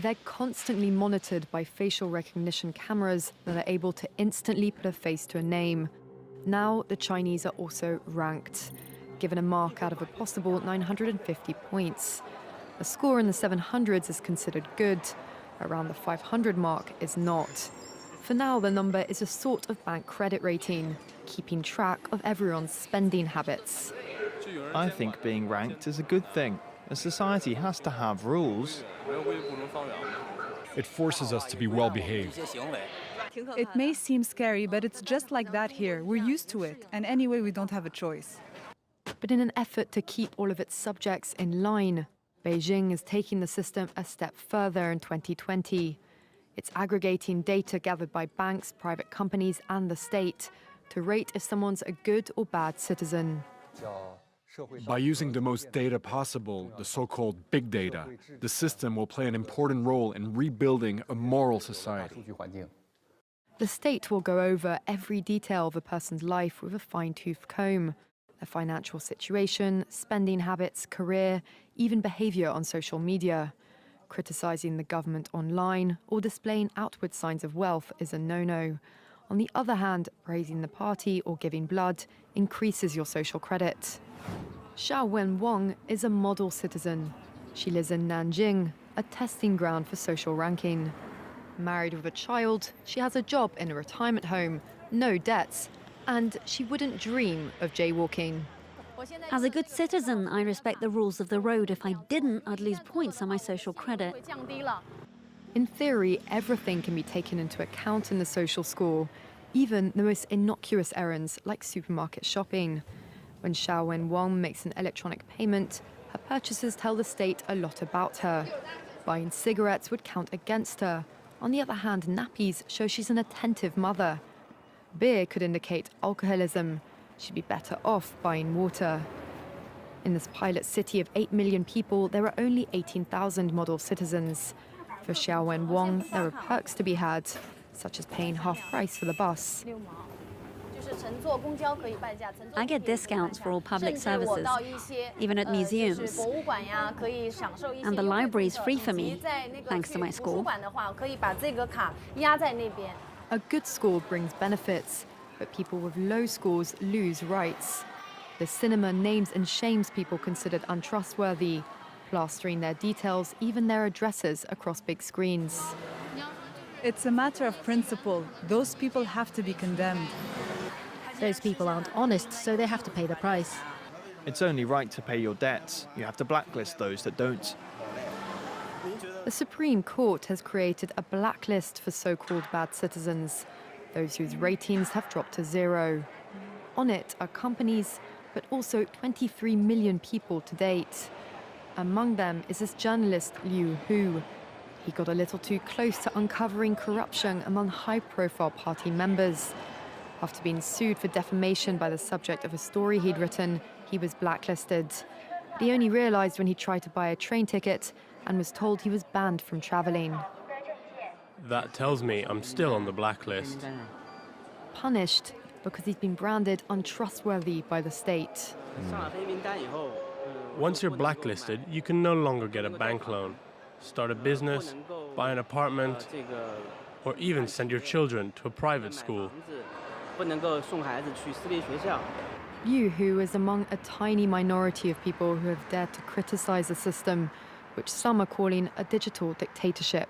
they're constantly monitored by facial recognition cameras that are able to instantly put a face to a name. Now, the Chinese are also ranked, given a mark out of a possible 950 points. A score in the 700s is considered good. Around the 500 mark is not. For now, the number is a sort of bank credit rating, keeping track of everyone's spending habits. I think being ranked is a good thing. A society has to have rules. It forces us to be well behaved. It may seem scary, but it's just like that here. We're used to it, and anyway, we don't have a choice. But in an effort to keep all of its subjects in line, Beijing is taking the system a step further in 2020. It's aggregating data gathered by banks, private companies, and the state to rate if someone's a good or bad citizen. By using the most data possible, the so-called big data, the system will play an important role in rebuilding a moral society. The state will go over every detail of a person's life with a fine-tooth comb. Their financial situation, spending habits, career, even behavior on social media. Criticizing the government online or displaying outward signs of wealth is a no-no. On the other hand, praising the party or giving blood increases your social credit. Xiao Wenwang is a model citizen. She lives in Nanjing, a testing ground for social ranking. Married with a child, she has a job in a retirement home, no debts, and she wouldn't dream of jaywalking. As a good citizen, I respect the rules of the road. If I didn't, I'd lose points on my social credit. In theory, everything can be taken into account in the social score, even the most innocuous errands like supermarket shopping. When Xiao Wenwang makes an electronic payment, her purchases tell the state a lot about her. Buying cigarettes would count against her. On the other hand, nappies show she's an attentive mother. Beer could indicate alcoholism. She'd be better off buying water. In this pilot city of 8 million people, there are only 18,000 model citizens. For Xiao Wenwang, there are perks to be had, such as paying half price for the bus. I get discounts for all public services, even at museums. And the library is free for me, thanks to my score. A good score brings benefits, but people with low scores lose rights. The cinema names and shames people considered untrustworthy, plastering their details, even their addresses, across big screens. It's a matter of principle. Those people have to be condemned. Those people aren't honest, so they have to pay the price. It's only right to pay your debts. You have to blacklist those that don't. The Supreme Court has created a blacklist for so-called bad citizens, those whose ratings have dropped to 0. On it are companies, but also 23 million people to date. Among them is this journalist Liu Hu. He got a little too close to uncovering corruption among high-profile party members. After being sued for defamation by the subject of a story he'd written, he was blacklisted. But he only realized when he tried to buy a train ticket and was told he was banned from traveling. That tells me I'm still on the blacklist. Punished because he's been branded untrustworthy by the state. Once you're blacklisted, you can no longer get a bank loan, start a business, buy an apartment, or even send your children to a private school. Liu Hu is among a tiny minority of people who have dared to criticize the system, which some are calling a digital dictatorship.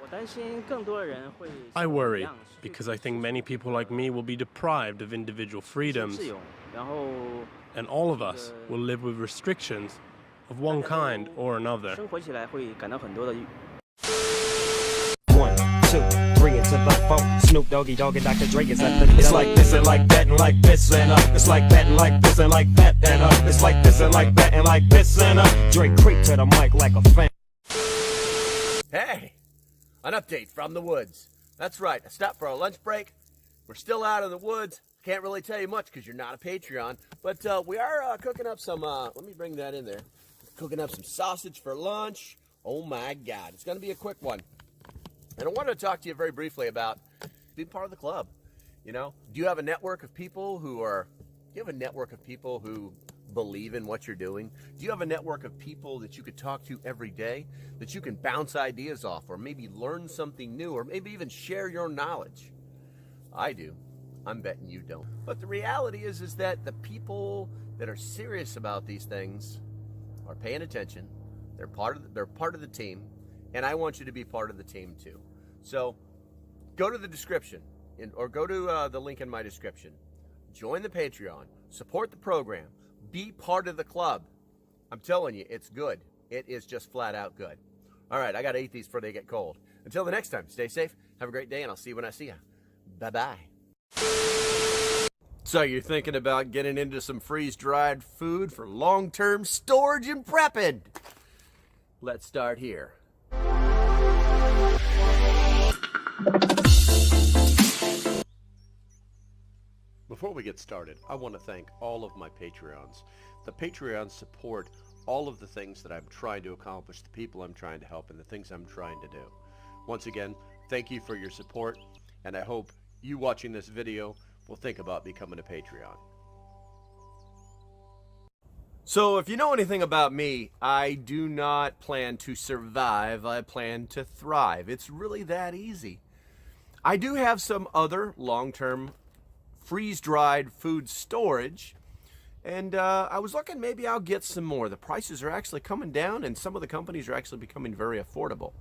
I worry, because I think many people like me will be deprived of individual freedoms, and all of us will live with restrictions of one kind or another. 1, 2, 3 into the 4. Snoop Doggy Dogg and Dr. Dre is at the It's like this and like that and like this and it's like that and like this and like that and it's like this and like that and like this and Dre creep to the mic like a fan. Hey, an update from the woods. That's right, I stopped for a lunch break. We're still out in the woods. Can't really tell you much because you're not a Patreon, but we are cooking up some, let me bring that in there. Cooking up some sausage for lunch. Oh my God, it's gonna be a quick one. And I wanted to talk to you very briefly about being part of the club. You know, do you have a network of people who believe in what you're doing? Do you have a network of people that you could talk to every day, that you can bounce ideas off, or maybe learn something new, or maybe even share your knowledge? I do. I'm betting you don't. But the reality is that the people that are serious about these things are paying attention. They're part of the team, and I want you to be part of the team too. So go to the description, or go to the link in my description. Join the Patreon, support the program, be part of the club. I'm telling you, it's good. It is just flat out good. All right, I got to eat these before they get cold. Until the next time, stay safe, have a great day, and I'll see you when I see you. Bye-bye. So you're thinking about getting into some freeze-dried food for long-term storage and prepping? Let's start here. Before we get started, I want to thank all of my Patreons. The Patreons support all of the things that I'm trying to accomplish, the people I'm trying to help, and the things I'm trying to do. Once again, thank you for your support, and I hope you watching this video will think about becoming a Patreon. So if you know anything about me, I do not plan to survive, I plan to thrive. It's really that easy. I do have some other long-term freeze-dried food storage, and I was looking, maybe I'll get some more. The prices are actually coming down, and some of the companies are actually becoming very affordable.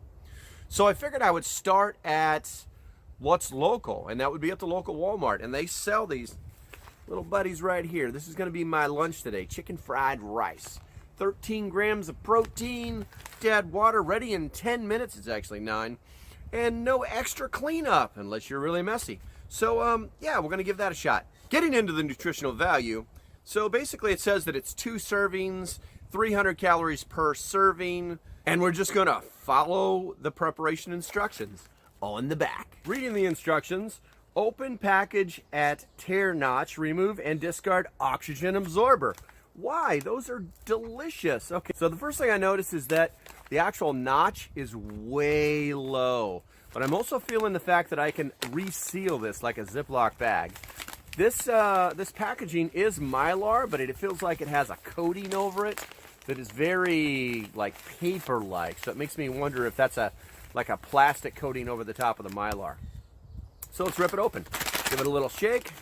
So I figured I would start at what's local, and that would be at the local Walmart, and they sell these little buddies right here. This is going to be my lunch today. Chicken fried rice. 13 grams of protein, add water, ready in 10 minutes. It's actually 9. And no extra cleanup unless you're really messy. So, yeah, we're going to give that a shot. Getting into the nutritional value, so basically it says that it's 2 servings, 300 calories per serving, and we're just going to follow the preparation instructions on the back. Reading the instructions, open package at tear notch, remove and discard oxygen absorber. Why? Those are delicious. Okay, so the first thing I noticed is that the actual notch is way low. But I'm also feeling the fact that I can reseal this like a Ziploc bag. This packaging is Mylar, but it feels like it has a coating over it that is very like paper-like. So it makes me wonder if that's like a plastic coating over the top of the Mylar. So let's rip it open. Give it a little shake.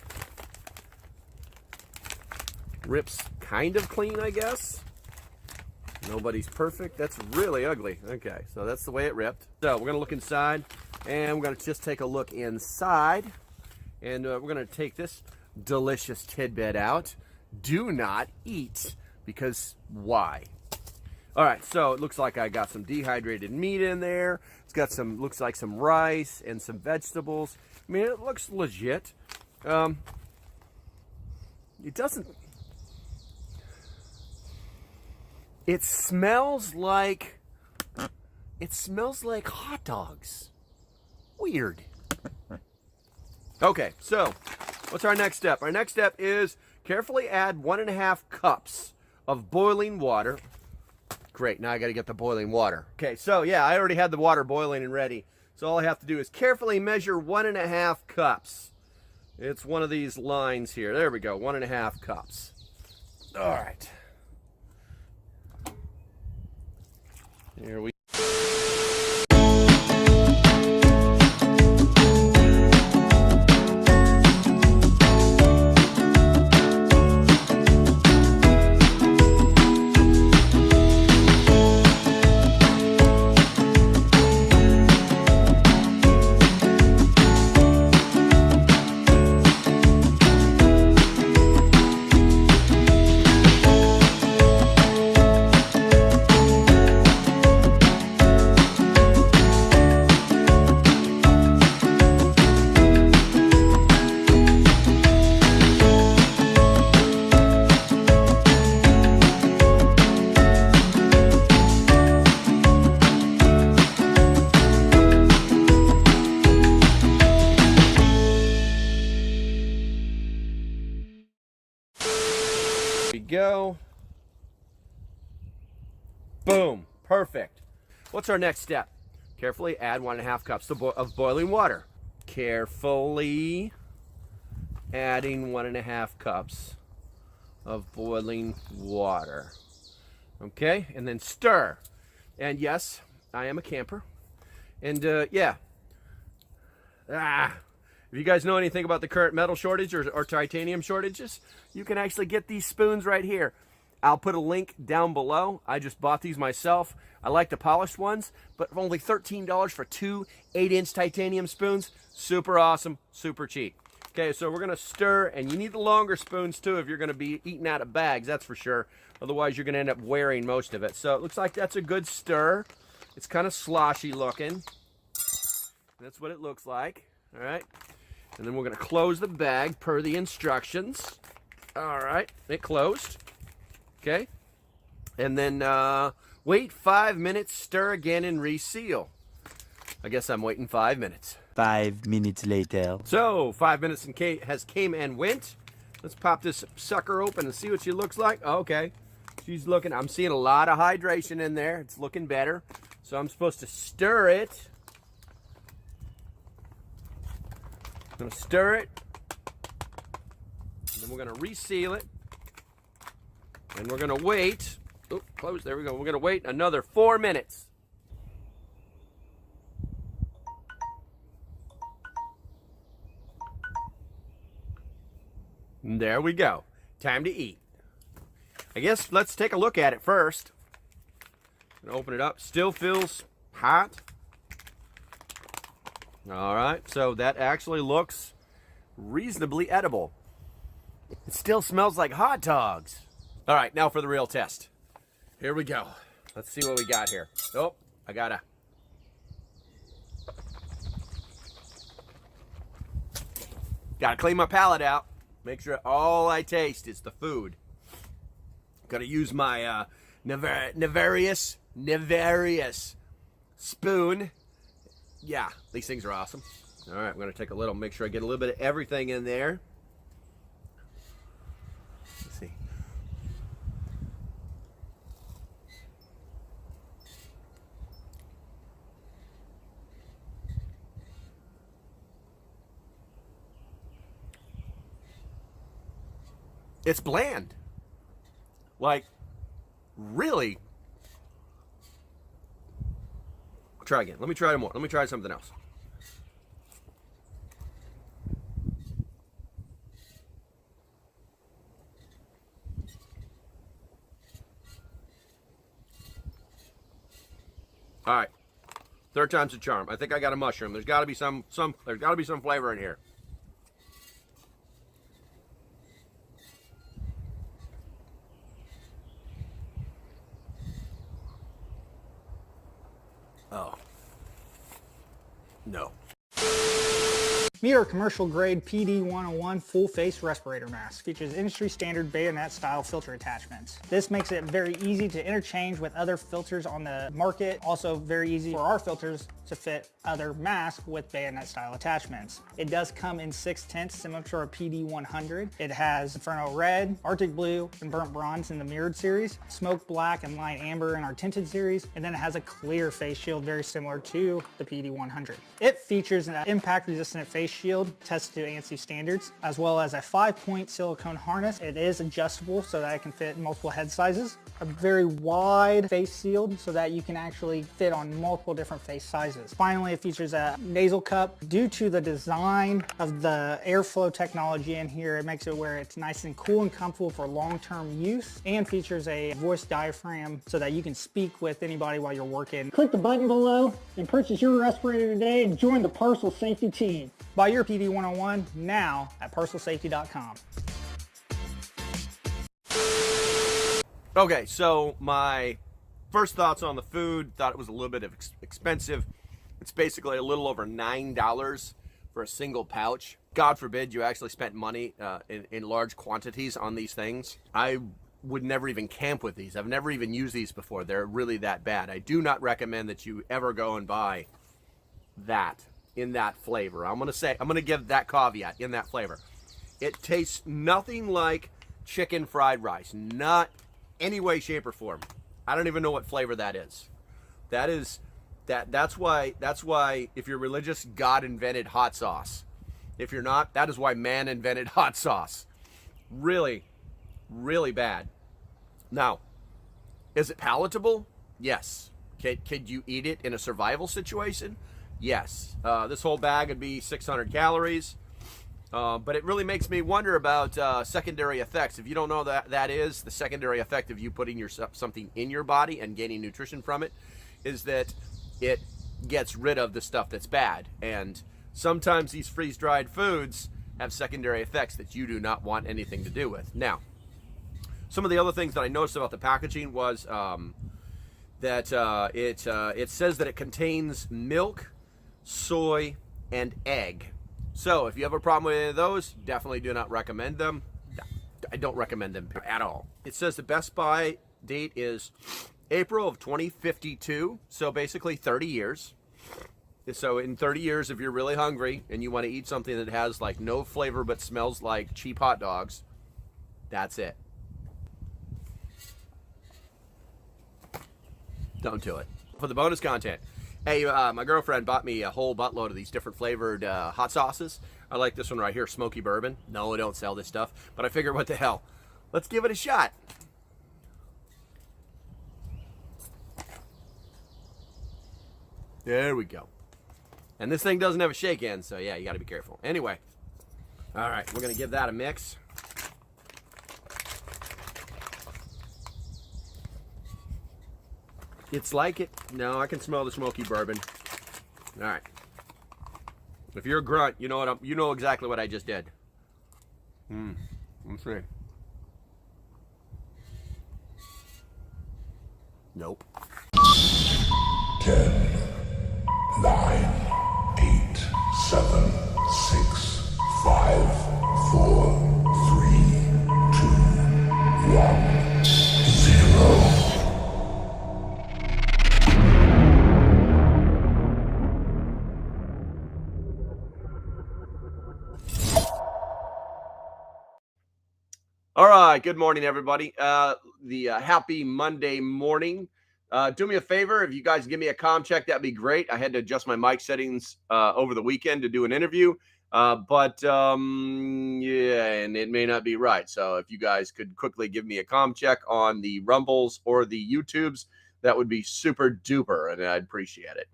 Rips kind of clean, I guess. Nobody's perfect. That's really ugly. Okay, so that's the way it ripped. So we're gonna look inside, and we're gonna just take a look inside, and we're gonna take this delicious tidbit out. Do not eat, because why? All right, so it looks like I got some dehydrated meat in there. It's got some, looks like some rice and some vegetables. I mean, it looks legit. It doesn't. It smells like hot dogs. Weird. Okay, so what's our next step? Our next step is carefully add 1.5 cups of boiling water. Great, now I gotta get the boiling water. Okay, so yeah, I already had the water boiling and ready. So all I have to do is carefully measure 1.5 cups. It's one of these lines here. There we go, 1.5 cups. All right. Here we go. Boom. Perfect. What's our next step? Carefully add 1.5 cups of boiling water. Carefully adding 1.5 cups of boiling water. Okay, and then stir. And yes, I am a camper. And yeah. If you guys know anything about the current metal shortage or titanium shortages, you can actually get these spoons right here. I'll put a link down below. I just bought these myself. I like the polished ones, but only $13 for two 8-inch titanium spoons. Super awesome, super cheap. Okay, so we're gonna stir, and you need the longer spoons too if you're gonna be eating out of bags, that's for sure. Otherwise, you're gonna end up wearing most of it. So it looks like that's a good stir. It's kind of sloshy looking. That's what it looks like, all right? And then we're gonna close the bag per the instructions. All right, it closed, okay? And then wait 5 minutes, stir again, and reseal. I guess I'm waiting 5 minutes. 5 minutes later. So 5 minutes has came and went. Let's pop this sucker open and see what she looks like. Okay, she's looking, I'm seeing a lot of hydration in there. It's looking better. So I'm supposed to stir it. I'm gonna stir it. And then we're gonna reseal it. And we're gonna wait. Oh, close, there we go. We're gonna wait another 4 minutes. And there we go. Time to eat. I guess let's take a look at it first. Gonna open it up. Still feels hot. All right, so that actually looks reasonably edible. It still smells like hot dogs. All right, now for the real test. Here we go. Let's see what we got here. Oh, I gotta clean my palate out. Make sure all I taste is the food. Gonna use my Nefarious spoon. Yeah, these things are awesome. All right, I'm gonna take a little, make sure I get a little bit of everything in there. Let's see. It's bland. Like, really. I'll try again. Let me try more. Let me try something else. All right. Third time's a charm. I think I got a mushroom. There's got to be some flavor in here. Oh. No. Meet our commercial grade PD-101 full face respirator mask. Features industry standard bayonet style filter attachments. This makes it very easy to interchange with other filters on the market. Also very easy for our filters to fit other masks with bayonet style attachments. It does come in 6 tints similar to our PD-100. It has Inferno Red, Arctic Blue, and Burnt Bronze in the mirrored series, Smoke Black and Light Amber in our tinted series, and then it has a clear face shield very similar to the PD-100. It features an impact resistant face shield tested to ANSI standards, as well as a 5-point silicone harness. It is adjustable so that it can fit in multiple head sizes. A very wide face shield so that you can actually fit on multiple different face sizes. Finally, it features a nasal cup. Due to the design of the airflow technology in here, it makes it where it's nice and cool and comfortable for long-term use, and features a voice diaphragm so that you can speak with anybody while you're working. Click the button below and purchase your respirator today and join the Parcel Safety team. Buy your PD-101 now at parcelsafety.com. Okay, so my first thoughts on the food, thought it was a little bit expensive. It's basically a little over $9 for a single pouch. God forbid you actually spent money in large quantities on these things. I would never even camp with these. I've never even used these before. They're really that bad. I do not recommend that you ever go and buy that in that flavor. I'm gonna give that caveat, in that flavor. It tastes nothing like chicken fried rice. Not any way, shape, or form. I don't even know what flavor that is. That's why if you're religious, God invented hot sauce. If you're not, that is why man invented hot sauce. Really, really bad. Now, is it palatable? Yes. Could you eat it in a survival situation? Yes. This whole bag would be 600 calories. But it really makes me wonder about secondary effects. If you don't know that is the secondary effect of you putting something in your body and gaining nutrition from it, is that it gets rid of the stuff that's bad. And sometimes these freeze-dried foods have secondary effects that you do not want anything to do with. Now, some of the other things that I noticed about the packaging was that it says that it contains milk, soy, and egg. So if you have a problem with any of those, definitely do not recommend them. I don't recommend them at all. It says the best buy date is April of 2052, so basically 30 years. So in 30 years, if you're really hungry and you want to eat something that has like no flavor but smells like cheap hot dogs, that's it. Don't do it. For the bonus content, hey, my girlfriend bought me a whole buttload of these different flavored hot sauces. I like this one right here, smoky bourbon. No, I don't sell this stuff, but I figured, what the hell? Let's give it a shot. There we go. And this thing doesn't have a shake in, so yeah, you got to be careful. Anyway, all right, we're going to give that a mix. It's like it. No, I can smell the smoky bourbon. All right. If you're a grunt, you know exactly what I just did. Let's see. Nope. 10, 9, 8, 7, 6, 5, 4, 3, 2, 1, 0. All right, good morning, everybody. Happy Monday morning. Do me a favor, if you guys give me a comm check, that'd be great. I had to adjust my mic settings over the weekend to do an interview, but yeah, and it may not be right. So if you guys could quickly give me a comm check on the Rumbles or the YouTubes, that would be super duper, and I'd appreciate it.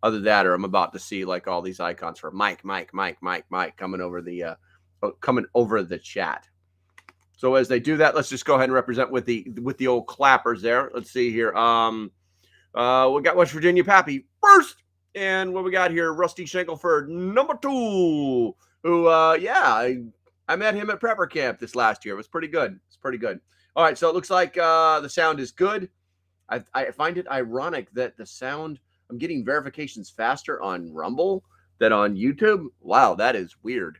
Other than that, or I'm about to see like all these icons for Mike coming over the chat. So as they do that, let's just go ahead and represent with the old clappers there. Let's see here. We got West Virginia Pappy first, and what we got here, Rusty Shankleford number 2. Who, I met him at Prepper Camp this last year. It was pretty good. It's pretty good. All right, so it looks like the sound is good. I find it ironic that the sound, I'm getting verifications faster on Rumble than on YouTube. Wow, that is weird.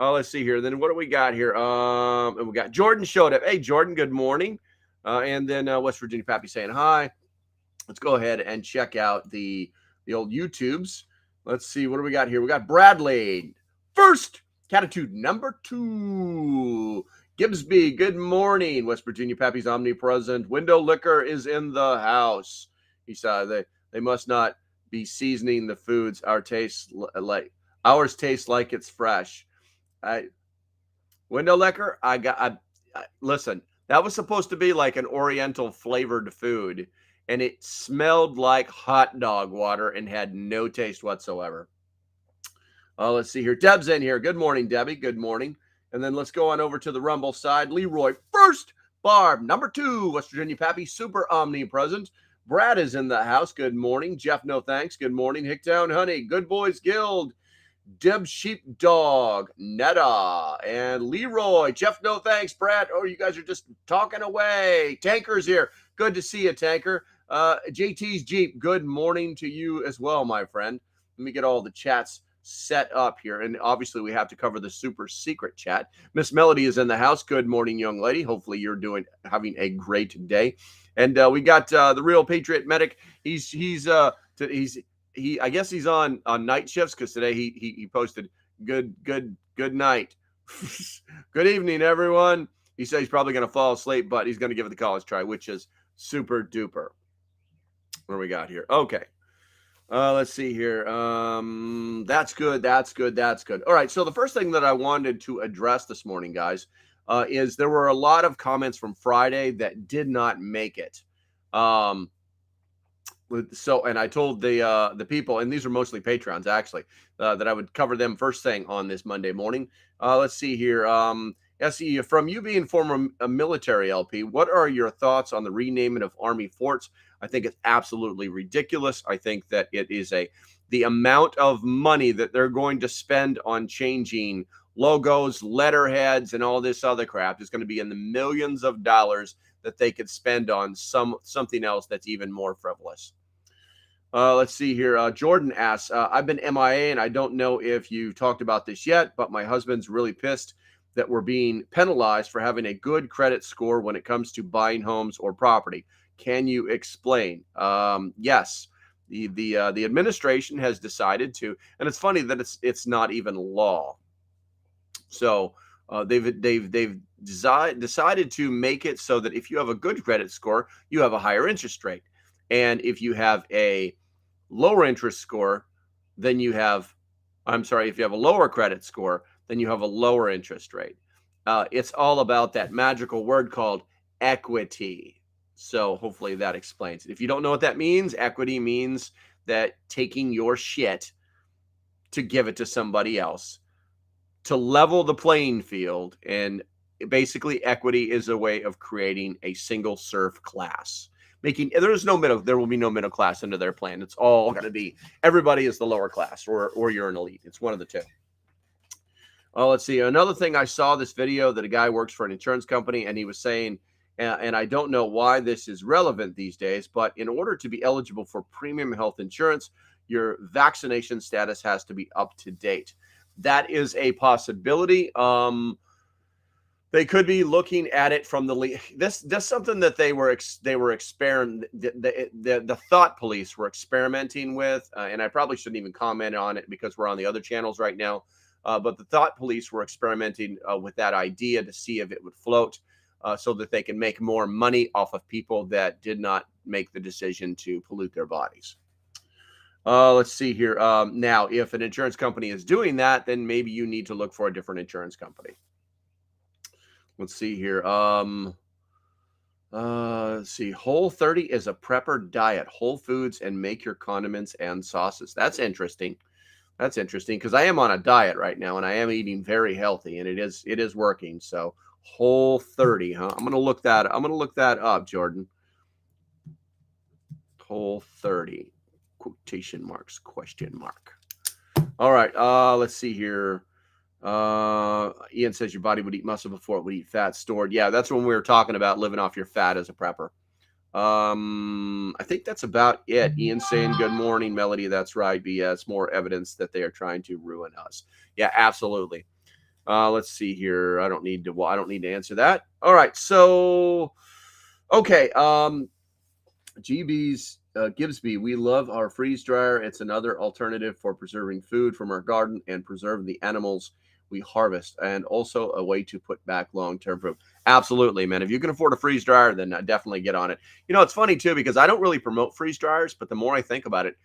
Let's see here. Then what do we got here? And we got Jordan showed up. Hey, Jordan, good morning. And then West Virginia Pappy saying hi. Let's go ahead and check out the old YouTubes. Let's see. What do we got here? We got Bradley. First, Catitude number 2. Gibbsby, good morning. West Virginia Pappy's omnipresent. Window Liquor is in the house. He said they must not be seasoning the foods. Ours taste like it's fresh. Window Liquor, listen, that was supposed to be like an oriental flavored food, and it smelled like hot dog water and had no taste whatsoever. Let's see here. Deb's in here. Good morning, Debbie. Good morning. And then let's go on over to the Rumble side. Leroy first. Barb number 2. West Virginia Pappy super omnipresent. Brad is in the house. Good morning. Jeff, no thanks. Good morning. Hicktown Honey. Good Boys Guild. Deb Sheepdog, Netta, and Leroy. Jeff, no thanks. Brad, oh, you guys are just talking away. Tanker's here. Good to see you, Tanker. JT's Jeep, good morning to you as well, my friend. Let me get all the chats set up here. And obviously, we have to cover the super secret chat. Miss Melody is in the house. Good morning, young lady. Hopefully, you're having a great day. And we got the Real Patriot Medic. I guess he's on night shifts, because today he posted good night. Good evening, everyone. He said he's probably going to fall asleep, but he's going to give it the college try, which is super duper. What do we got here? Okay. Let's see here. That's good. All right. So the first thing that I wanted to address this morning, guys, is there were a lot of comments from Friday that did not make it. So, and I told the people, and these are mostly Patreons actually, that I would cover them first thing on this Monday morning. Let's see here. SE, from you being former military LP, what are your thoughts on the renaming of Army forts? I think it's absolutely ridiculous. I think that it is the amount of money that they're going to spend on changing logos, letterheads, and all this other crap is going to be in the millions of dollars that they could spend on something else that's even more frivolous. Let's see here. Jordan asks, I've been MIA and I don't know if you talked about this yet, but my husband's really pissed that we're being penalized for having a good credit score when it comes to buying homes or property. Can you explain? Yes. The administration has decided to, and it's funny that it's not even law. So they've decided to make it so that if you have a good credit score, you have a higher interest rate, and if you have a lower interest score, then you have, if you have a lower credit score, then you have a lower interest rate. It's all about that magical word called equity. So hopefully that explains it. If you don't know what that means, equity means that taking your shit to give it to somebody else, to level the playing field. And basically equity is a way of creating a single serf class. There will be no middle class under their plan. It's all going to be, everybody is the lower class, or you're an elite. It's one of the two. Let's see. Another thing, I saw this video that a guy works for an insurance company, and he was saying, and I don't know why this is relevant these days, but in order to be eligible for premium health insurance, your vaccination status has to be up to date. That is a possibility. They could be looking at it from that's something that the thought police were experimenting with, and I probably shouldn't even comment on it because we're on the other channels right now. But the thought police were experimenting with that idea to see if it would float, so that they can make more money off of people that did not make the decision to pollute their bodies. Let's see here. Now, if an insurance company is doing that, then maybe you need to look for a different insurance company. Let's see here. Let's see. Whole30 is a prepper diet. Whole foods and make your condiments and sauces. That's interesting. That's interesting because I am on a diet right now and I am eating very healthy, and it is working. So Whole30, huh? I'm gonna look that up, Jordan. Whole30. Quotation marks, question mark. All right, let's see here. Ian says your body would eat muscle before it would eat fat stored. Yeah, that's when we were talking about living off your fat as a prepper. I think that's about it. Ian saying good morning, Melody. That's right, BS. More evidence that they are trying to ruin us. Yeah, absolutely. Let's see here. I don't need to answer that. All right, so okay. GB's Gibbsby, we love our freeze dryer. It's another alternative for preserving food from our garden and preserve the animals we harvest, and also a way to put back long-term food. Absolutely, man. If you can afford a freeze dryer, then definitely get on it. You know, it's funny too, because I don't really promote freeze dryers, but the more I think about it,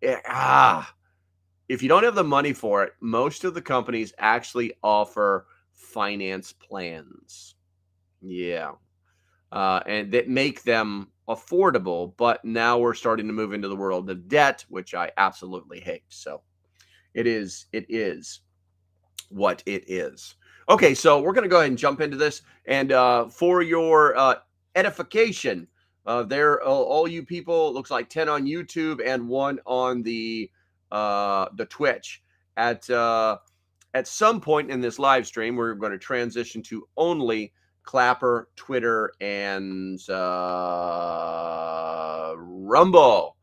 if you don't have the money for it, most of the companies actually offer finance plans. Yeah. And that make them affordable, but now we're starting to move into the world of debt, which I absolutely hate. So it is what it is. Okay, so we're going to go ahead and jump into this. And for your edification, there, all you people, it looks like 10 on YouTube and 1 on the Twitch. At some point in this live stream, we're going to transition to only Clapper, Twitter, and Rumble.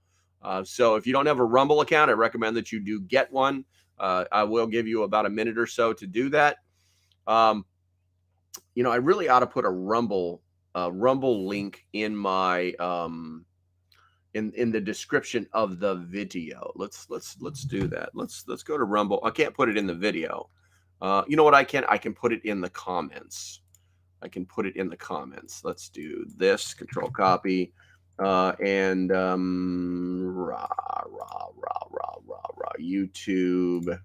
So if you don't have a Rumble account, I recommend that you do get one. I will give you about a minute or so to do that. You know, I really ought to put a Rumble link in my in the description of the video. Let's do that. Let's go to Rumble. I can't put it in the video. You know what I can? I can put it in the comments. Let's do this. Control copy. And YouTube.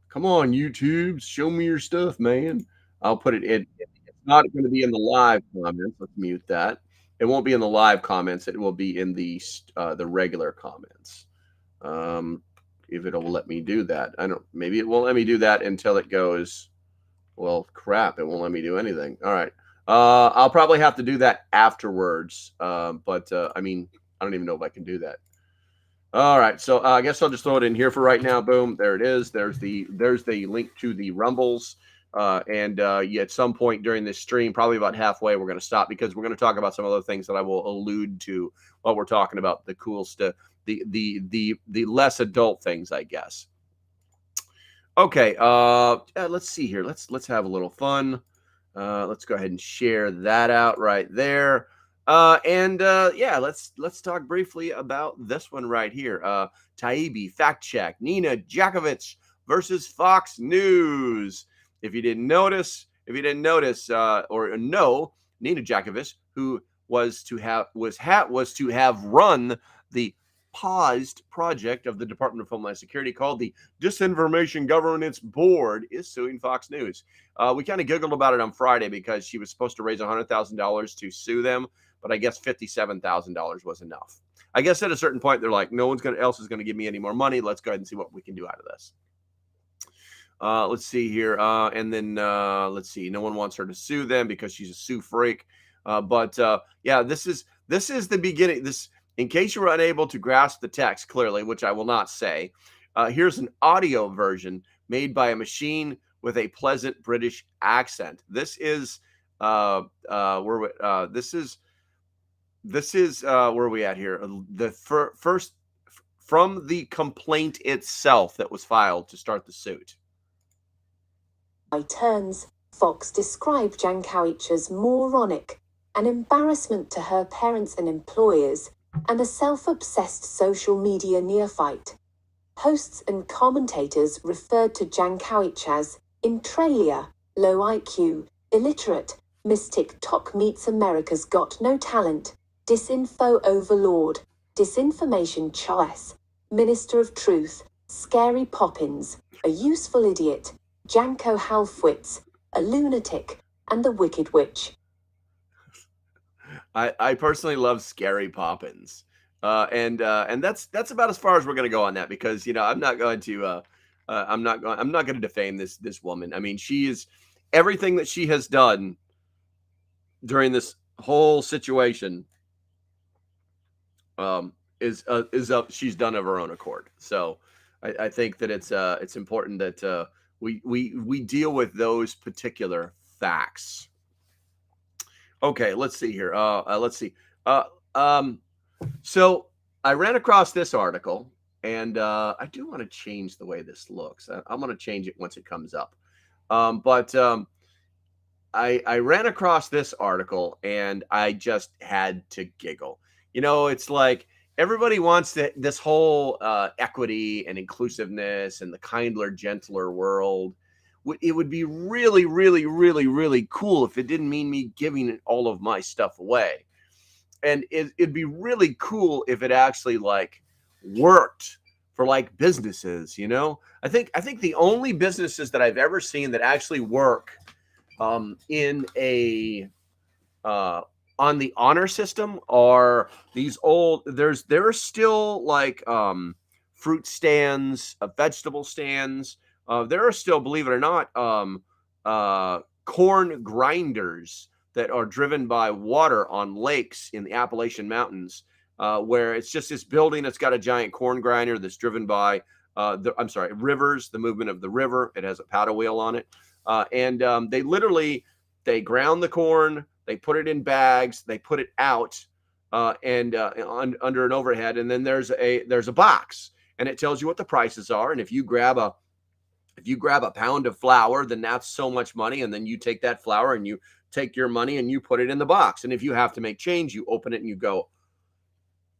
Come on, YouTube. Show me your stuff, man. I'll put it in. It's not going to be in the live comments. Let's mute that. It won't be in the live comments. It will be in the regular comments. If it'll let me do that. I don't. Maybe it won't let me do that until it goes. Well, crap. It won't let me do anything. All right. I'll probably have to do that afterwards. But I mean, I don't even know if I can do that. All right, so I guess I'll just throw it in here for right now. Boom, there it is. There's the link to the Rumbles. And at some point during this stream, probably about halfway, we're going to stop because we're going to talk about some other things that I will allude to while we're talking about the cool stuff, the less adult things, I guess. Okay, let's see here. Let's have a little fun. Let's go ahead and share that out right there. Yeah, let's talk briefly about this one right here. Taibbi fact check: Nina Jakovic versus Fox News. If you didn't notice, or know, Nina Jakovic, who was to have run the paused project of the Department of Homeland Security called the Disinformation Governance Board, is suing Fox News. We kind of giggled about it on Friday because she was supposed to raise $100,000 to sue them, but I guess $57,000 was enough. I guess at a certain point they're like, no one else is going to give me any more money. Let's go ahead and see what we can do out of this. Let's see here, and then let's see. No one wants her to sue them because she's a sue freak. Yeah, this is the beginning. This, in case you were unable to grasp the text clearly, which I will not say, here's an audio version made by a machine with a pleasant British accent. This is where are we at here? The first from the complaint itself that was filed to start the suit. By turns, Fox described Jankowicz as moronic, an embarrassment to her parents and employers, and a self-obsessed social media neophyte. Hosts and commentators referred to Jankowicz as intralia, low IQ, illiterate, Miss TikTok meets America's Got No Talent, disinfo overlord, disinformation choice, minister of truth, scary Poppins, a useful idiot, Janko Halfwits, a lunatic, and the Wicked Witch. I personally love Scary Poppins, and that's about as far as we're going to go on that, because I'm not going to defame this woman. I mean, she is everything that she has done during this whole situation. She's done of her own accord. So I think that it's important that we deal with those particular facts. Okay, let's see here. So I ran across this article, and I do want to change the way this looks. I'm going to change it once it comes up. I ran across this article, and I just had to giggle. It's like everybody wants this whole equity and inclusiveness and the kinder, gentler world. It would be really, really, really, really cool if it didn't mean me giving all of my stuff away. And it'd be really cool if it actually worked for businesses, I think the only businesses that I've ever seen that actually work in a on the honor system are these old, there are still fruit stands, vegetable stands. There are still, believe it or not, corn grinders that are driven by water on lakes in the Appalachian Mountains, where it's just this building that's got a giant corn grinder that's driven by rivers, the movement of the river. It has a paddle wheel on it. They ground the corn, they put it in bags, they put it out under an overhead, and then there's a box, and it tells you what the prices are. And if you grab a pound of flour, then that's so much money, and then you take that flour and you take your money and you put it in the box. And if you have to make change, you open it and you go,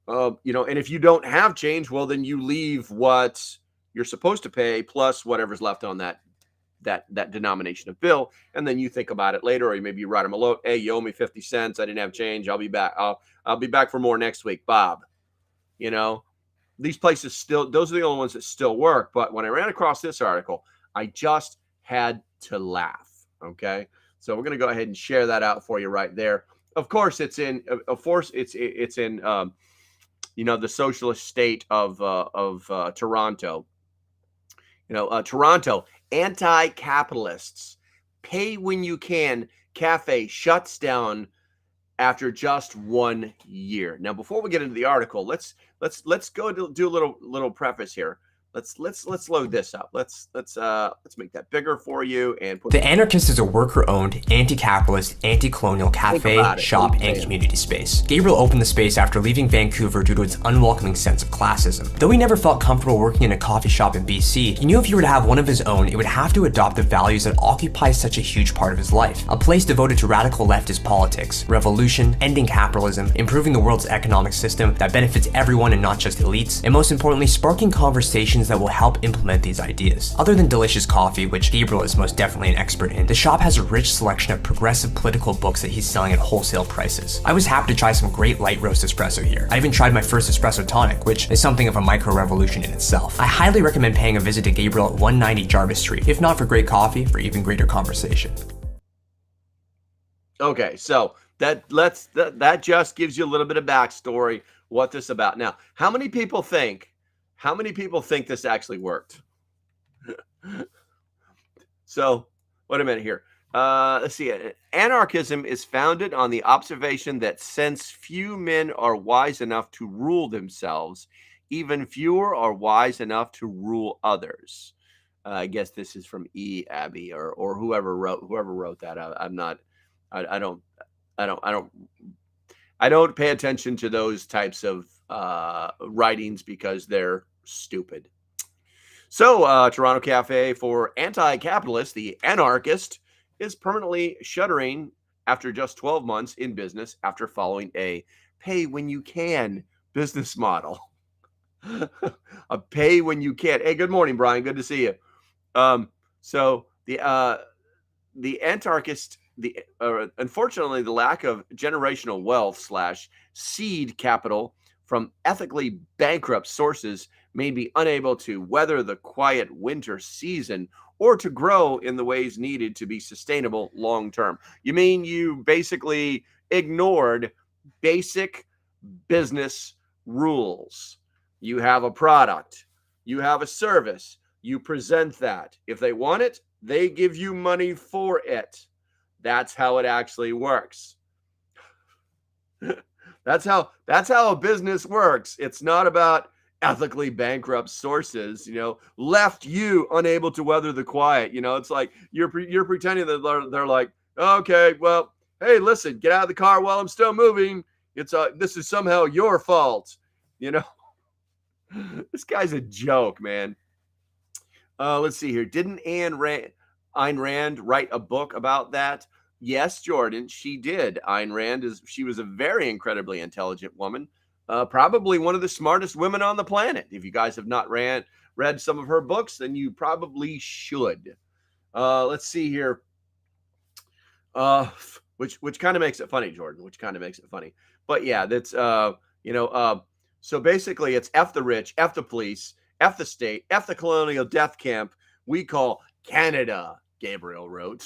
and if you don't have change, well, then you leave what you're supposed to pay plus whatever's left on that denomination of bill, and then you think about it later, or maybe you write them a note. Hey, you owe me 50 cents. I didn't have change. I'll be back. I'll be back for more next week, Bob. These places still, those are the only ones that still work. But when I ran across this article, I just had to laugh. Okay, so we're going to go ahead and share that out for you right there. Of course, it's in the socialist state of Toronto. Toronto, anti-capitalists, pay when you can cafe shuts down after just 1 year. Now, before we get into the article, let's go do a little preface here. Let's load this up. Let's make that bigger for you and put The Anarchist is a worker-owned, anti-capitalist, anti-colonial cafe, shop, and community space. Gabriel opened the space after leaving Vancouver due to its unwelcoming sense of classism. Though he never felt comfortable working in a coffee shop in BC, he knew if he were to have one of his own, it would have to adopt the values that occupy such a huge part of his life. A place devoted to radical leftist politics, revolution, ending capitalism, improving the world's economic system that benefits everyone and not just elites, and most importantly, sparking conversations that will help implement these ideas. Other than delicious coffee, which Gabriel is most definitely an expert in, the shop has a rich selection of progressive political books that he's selling at wholesale prices. I was happy to try some great light roast espresso here. I even tried my first espresso tonic, which is something of a micro-revolution in itself. I highly recommend paying a visit to Gabriel at 190 Jarvis Street, if not for great coffee, for even greater conversation. Okay, so that just gives you a little bit of backstory what this is about. Now, how many people think this actually worked? So, wait a minute here. Let's see. Anarchism is founded on the observation that since few men are wise enough to rule themselves, even fewer are wise enough to rule others. I guess this is from E. Abbey or whoever wrote that. I don't pay attention to those types of writings because they're stupid. So, Toronto Cafe for Anti-Capitalist, the Anarchist, is permanently shuttering after just 12 months in business after following a pay-when-you-can business model. A pay-when-you-can. Hey, good morning, Brian. Good to see you. So the Anarchist, unfortunately, the lack of generational wealth / seed capital from ethically bankrupt sources may be unable to weather the quiet winter season or to grow in the ways needed to be sustainable long term. You mean you basically ignored basic business rules? You have a product, you have a service, you present that. If they want it, they give you money for it. That's how it actually works. That's how a business works. It's not about ethically bankrupt sources, left you unable to weather the quiet. It's like you're pretending that they're like, okay, well, hey, listen, get out of the car while I'm still moving. This is somehow your fault. This guy's a joke, man. Let's see here. Didn't Ayn Rand write a book about that? Yes, Jordan, she did. Ayn Rand she was a very incredibly intelligent woman. Probably one of the smartest women on the planet. If you guys have not read some of her books, then you probably should. Let's see here. Which kind of makes it funny, Jordan. Which kind of makes it funny. But yeah, that's so basically it's F the rich, F the police, F the state, F the colonial death camp we call Canada, Gabriel wrote.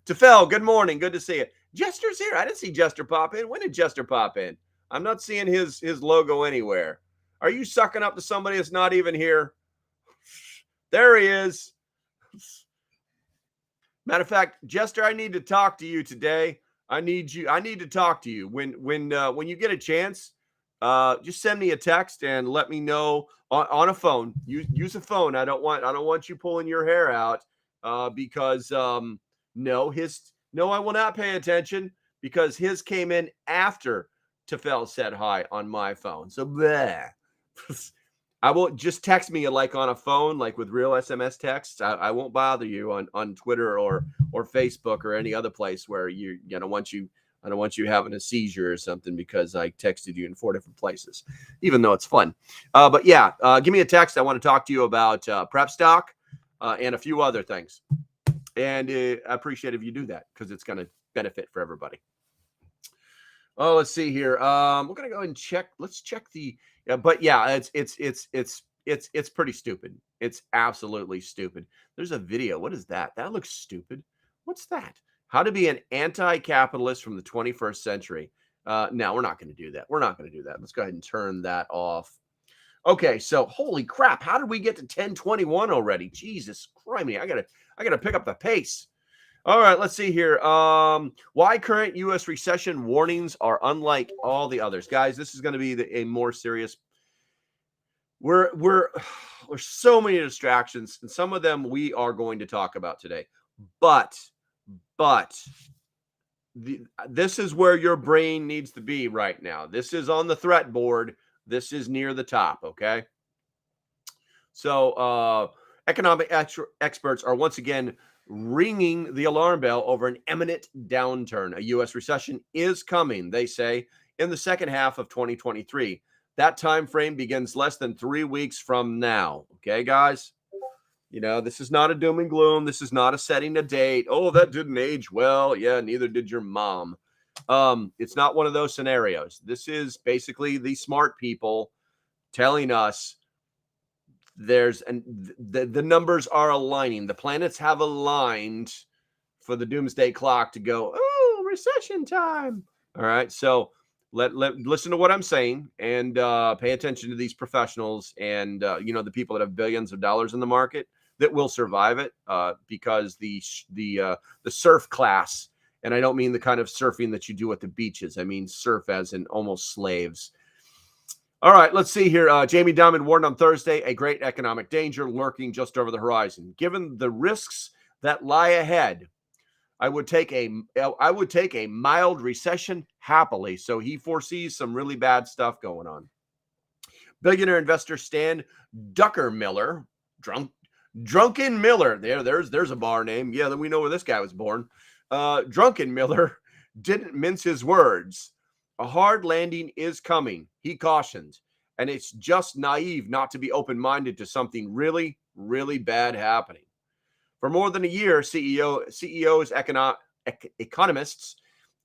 Tefel, good morning. Good to see you. Jester's here. I didn't see Jester pop in. When did Jester pop in? I'm not seeing his logo anywhere. Are you sucking up to somebody that's not even here? There he is. Matter of fact, Jester, I need to talk to you today. I need to talk to you. When you get a chance, just send me a text and let me know on a phone. Use a phone. I don't want you pulling your hair out because no, I will not pay attention because his came in after Tefel said hi on my phone. So bleh. I won't just text me like on a phone, like with real SMS texts. I won't bother you on Twitter or Facebook or any other place where I don't want you having a seizure or something because I texted you in 4 different places, even though it's fun. But yeah, give me a text. I want to talk to you about prep stock and a few other things. And I appreciate if you do that because it's going to benefit for everybody. Oh, let's see here. We're going to go and check. Let's check the. But yeah, it's It's pretty stupid. It's absolutely stupid. There's a video. What is that? That looks stupid. What's that? How to be an anti-capitalist from the 21st century. No, we're not going to do that. We're not going to do that. Let's go ahead and turn that off. Okay, so holy crap, how did we get to 10:21 already? Jesus Christ, I gotta pick up the pace. All right, let's see here. Why current U.S. recession warnings are unlike all the others, guys. This is going to be a more serious. There's so many distractions, and some of them we are going to talk about today. But this is where your brain needs to be right now. This is on the threat board. This is near the top, okay? So economic experts are once again ringing the alarm bell over an imminent downturn. A U.S. recession is coming, they say, in the second half of 2023. That time frame begins less than 3 weeks from now, okay, guys? You know, this is not a doom and gloom. This is not a setting a date. Oh, that didn't age well. Yeah, neither did your mom. It's not one of those scenarios. This is basically the smart people telling us the numbers are aligning. The planets have aligned for the doomsday clock to go, oh, recession time. All right. So listen to what I'm saying and pay attention to these professionals and, the people that have billions of dollars in the market that will survive it because the surf class, and I don't mean the kind of surfing that you do at the beaches. I mean surf as in almost slaves. All right, let's see here. Jamie Dimon warned on Thursday, a great economic danger lurking just over the horizon. Given the risks that lie ahead, I would take a mild recession happily. So he foresees some really bad stuff going on. Billionaire investor Stan Druckenmiller, Drunken Miller. There's a bar name. Yeah, then we know where this guy was born. Druckenmiller didn't mince his words. A hard landing is coming, he cautioned, and it's just naive not to be open-minded to something really, really bad happening. For more than a year, CEOs, economists,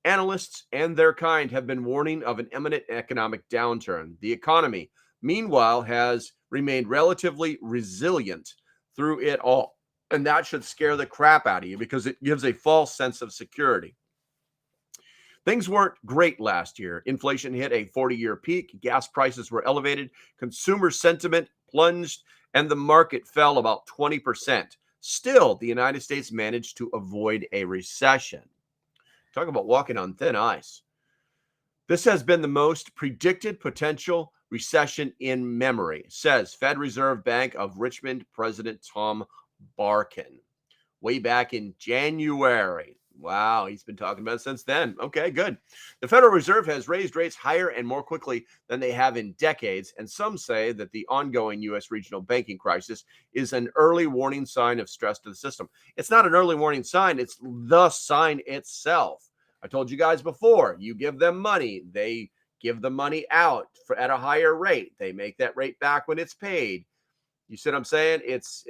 analysts, and their kind have been warning of an imminent economic downturn. The economy, meanwhile, has remained relatively resilient through it all, and that should scare the crap out of you because it gives a false sense of security. Things weren't great last year. Inflation hit a 40-year peak. Gas prices were elevated. Consumer sentiment plunged, and the market fell about 20%. Still, the United States managed to avoid a recession. Talk about walking on thin ice. This has been the most predicted potential recession in memory, says Fed Reserve Bank of Richmond President Tom Barkin way back in January. Wow, he's been talking about it since then. Okay, good. The Federal Reserve has raised rates higher and more quickly than they have in decades, and some say that the ongoing U.S. regional banking crisis is an early warning sign of stress to the system. It's not an early warning sign, it's the sign itself. I told you guys before, you give them money, they give the money out at a higher rate. They make that rate back when it's paid. You see what I'm saying? It's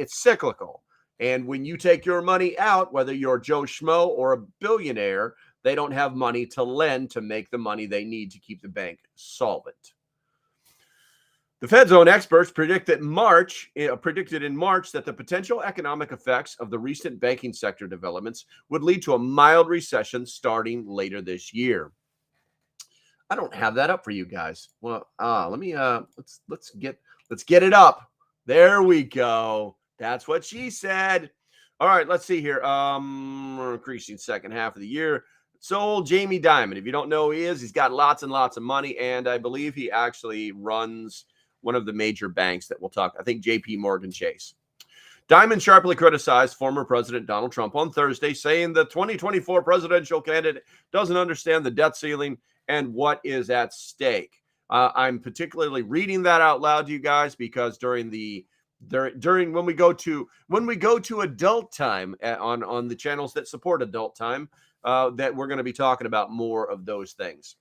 cyclical. And when you take your money out, whether you're Joe Schmo or a billionaire, they don't have money to lend to make the money they need to keep the bank solvent. The Fed's own experts predicted in March that the potential economic effects of the recent banking sector developments would lead to a mild recession starting later this year. I don't have that up for you guys. Well, let's get it up. There we go. That's what she said. All right, let's see here. Increasing second half of the year. So old Jamie Dimon, if you don't know who he is, he's got lots and lots of money, and I believe he actually runs one of the major banks that we'll talk. I think JP Morgan Chase. Dimon sharply criticized former President Donald Trump on Thursday, saying the 2024 presidential candidate doesn't understand the debt ceiling and what is at stake. I'm particularly reading that out loud to you guys because during when we go to adult time on the channels that support adult time, that we're going to be talking about more of those things.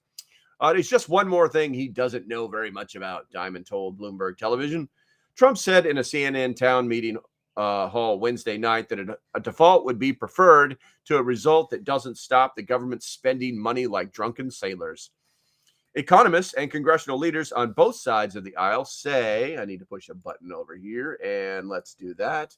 It's just one more thing he doesn't know very much about, Dimon told Bloomberg Television. Trump said in a CNN town meeting hall Wednesday night that a default would be preferred to a result that doesn't stop the government spending money like drunken sailors. Economists and congressional leaders on both sides of the aisle say, I need to push a button over here, and let's do that.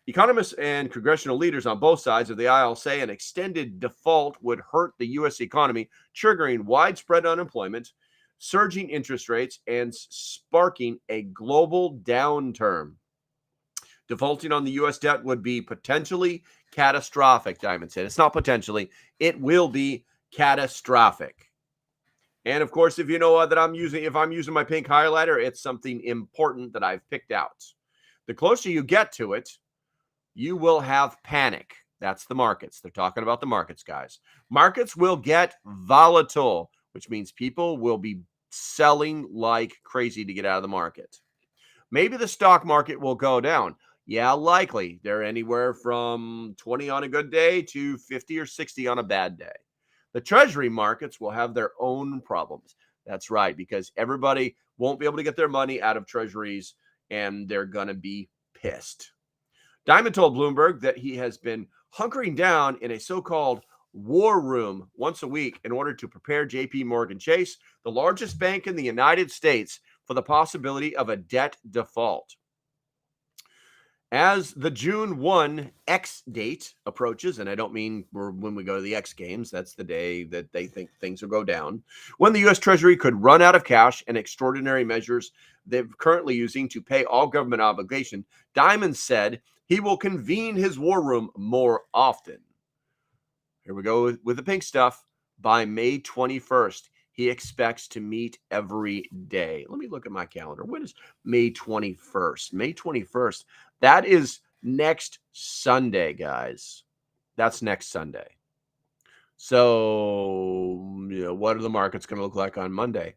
Economists and congressional leaders on both sides of the aisle say an extended default would hurt the U.S. economy, triggering widespread unemployment, surging interest rates, and sparking a global downturn. Defaulting on the U.S. debt would be potentially catastrophic, Diamond said. It's not potentially. It will be catastrophic. And of course, if you know that if I'm using my pink highlighter, it's something important that I've picked out. The closer you get to it, you will have panic. That's the markets. They're talking about the markets, guys. Markets will get volatile, which means people will be selling like crazy to get out of the market. Maybe the stock market will go down. Yeah, likely. They're anywhere from 20 on a good day to 50 or 60 on a bad day. The treasury markets will have their own problems. That's right, because everybody won't be able to get their money out of treasuries, and they're going to be pissed. Diamond told Bloomberg that he has been hunkering down in a so-called war room once a week in order to prepare JP Morgan Chase, the largest bank in the United States, for the possibility of a debt default. As the June 1 X date approaches, and I don't mean when we go to the X Games, that's the day that they think things will go down, when the U.S. Treasury could run out of cash and extraordinary measures they're currently using to pay all government obligation, Diamond said he will convene his war room more often. Here we go with the pink stuff. By May 21st, he expects to meet every day. Let me look at my calendar. When is May 21st? May 21st. That is next Sunday, guys. That's next Sunday. So, what are the markets going to look like on Monday?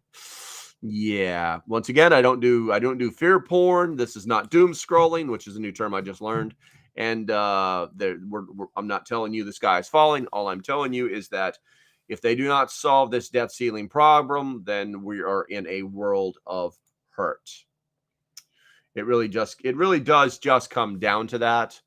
Yeah. Once again, I don't do fear porn. This is not doom scrolling, which is a new term I just learned. And I'm not telling you the sky is falling. All I'm telling you is that if they do not solve this debt ceiling problem, then we are in a world of hurt. It really does just come down to that.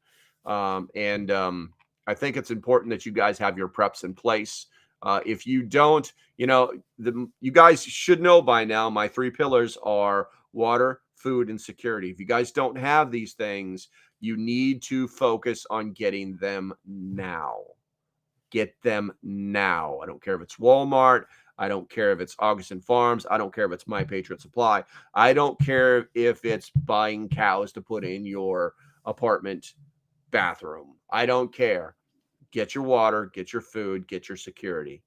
I think it's important that you guys have your preps in place. If you don't, you guys should know by now, my 3 pillars are water, food, and security. If you guys don't have these things, you need to focus on getting them now. Get them now. I don't care if it's Walmart. I don't care if it's Augustin Farms. I don't care if it's My Patriot Supply. I don't care if it's buying cows to put in your apartment bathroom. I don't care. Get your water, get your food, get your security.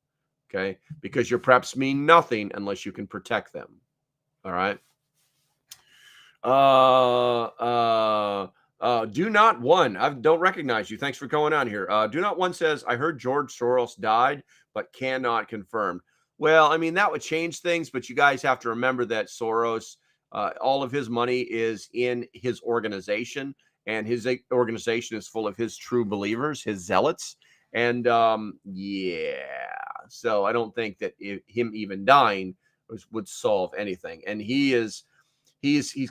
Okay? Because your preps mean nothing unless you can protect them. All right? Do Not One. I don't recognize you. Thanks for going on here. Do Not One says, I heard George Soros died, but cannot confirm. Well, I mean, that would change things, but you guys have to remember that Soros, all of his money is in his organization, and his organization is full of his true believers, his zealots. And so I don't think that him even dying would solve anything. And he's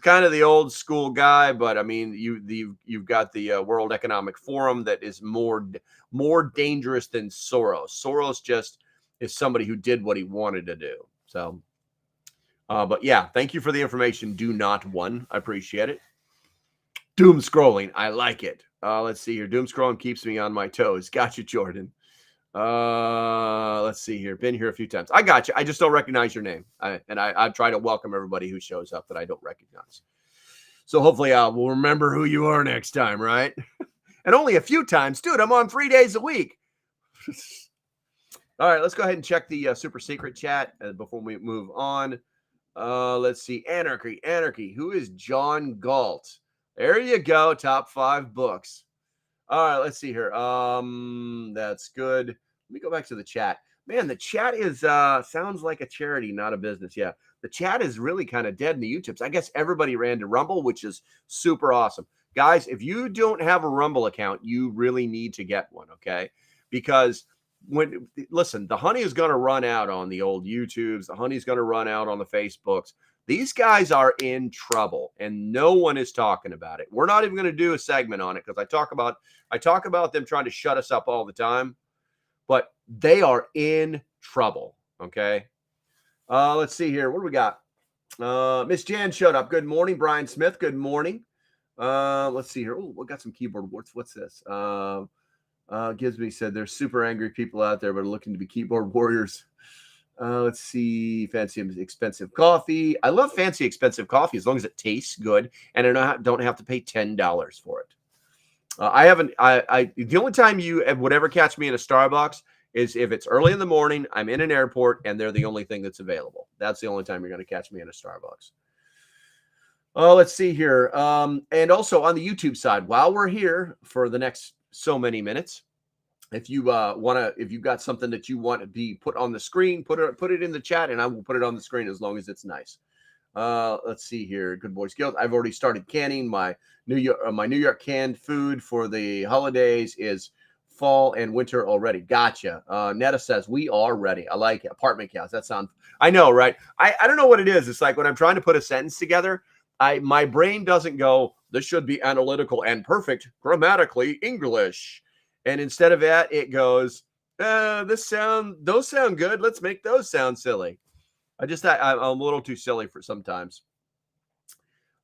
kind of the old school guy, but I mean, you've got the World Economic Forum that is more dangerous than Soros. Soros just is somebody who did what he wanted to do. So, but yeah, thank you for the information. Do Not One. I appreciate it. Doom scrolling. I like it. Let's see here. Doom scrolling keeps me on my toes. Got you, Jordan. Let's see here. Been here a few times. I got you. I just don't recognize your name. I try to welcome everybody who shows up that I don't recognize. So hopefully I will remember who you are next time, right? And only a few times. Dude, I'm on 3 days a week. All right, let's go ahead and check the super secret chat before we move on. Let's see. Anarchy. Who is John Galt? There you go. Top 5 books. All right, let's see here. That's good. Let me go back to the chat. Man, the chat is sounds like a charity, not a business. Yeah, the chat is really kind of dead in the YouTubes. I guess everybody ran to Rumble, which is super awesome. Guys, if you don't have a Rumble account, you really need to get one, okay? Because the honey is going to run out on the old YouTubes. The honey's going to run out on the Facebooks. These guys are in trouble, and no one is talking about it. We're not even going to do a segment on it because I talk about them trying to shut us up all the time, but they are in trouble. Okay. Let's see here. What do we got? Miss Jan showed up. Good morning, Brian Smith. Good morning. Let's see here. Oh, we got some keyboard warts. What's this? Gizby said there's super angry people out there, but are looking to be keyboard warriors. Let's see. Fancy expensive coffee. I love fancy expensive coffee as long as it tastes good and I don't have to pay $10 for it. The only time you would ever catch me in a Starbucks is if it's early in the morning, I'm in an airport, and they're the only thing that's available. That's the only time you're going to catch me in a Starbucks. Let's see here. And also on the YouTube side, while we're here for the next so many minutes, if you if you've got something that you want to be put on the screen, put it in the chat, and I will put it on the screen as long as it's nice. Let's see here. Good Boy Skills. I've already started canning my New York canned food for the holidays is fall and winter already. Gotcha. Netta says we are ready. I like it. Apartment cows. That sounds. I know, right? I don't know what it is. It's like when I'm trying to put a sentence together, my brain doesn't go. This should be analytical and perfect grammatically English, and instead of that, it goes. Those sound good. Let's make those sound silly. I'm a little too silly for sometimes.